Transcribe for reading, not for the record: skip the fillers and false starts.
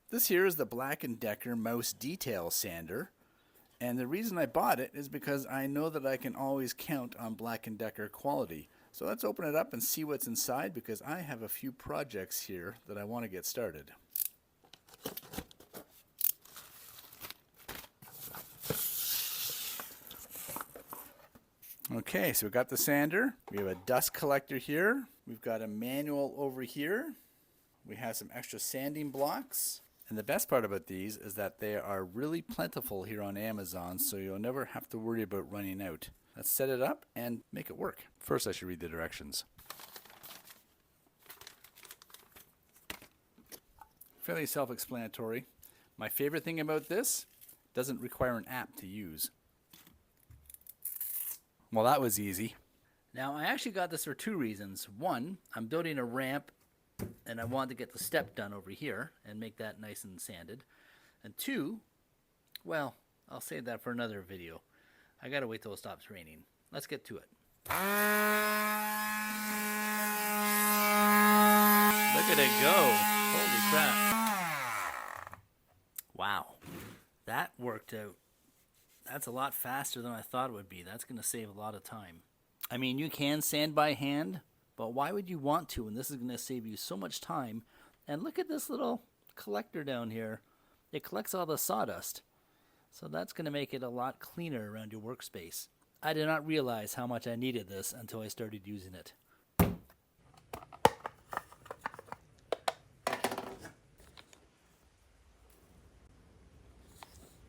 This here is the Black & Decker Mouse Detail Sander. And the reason I bought it is because I know that I can always count on Black & Decker quality. So let's open it up and see what's inside, because I have a few projects here that I want to get started. Okay, so we've got the sander, we have a dust collector here, we've got a manual over here, we have some extra sanding blocks, and the best part about these is that they are really plentiful here on Amazon, so you'll never have to worry about running out. Let's set it up and make it work. First I should read the directions. Fairly self-explanatory. My favorite thing about this, doesn't require an app to use. Well, that was easy. Now, I actually got this for two reasons. One, I'm building a ramp, and I wanted to get the step done over here and make that nice and sanded. And two, well, I'll save that for another video. I gotta wait till it stops raining. Let's get to it. Look at it go. Holy crap. Wow. That worked out. That's a lot faster than I thought it would be. That's going to save a lot of time. I mean, you can sand by hand, but why would you want to? And this is going to save you so much time. And look at this little collector down here. It collects all the sawdust. So that's going to make it a lot cleaner around your workspace. I did not realize how much I needed this until I started using it.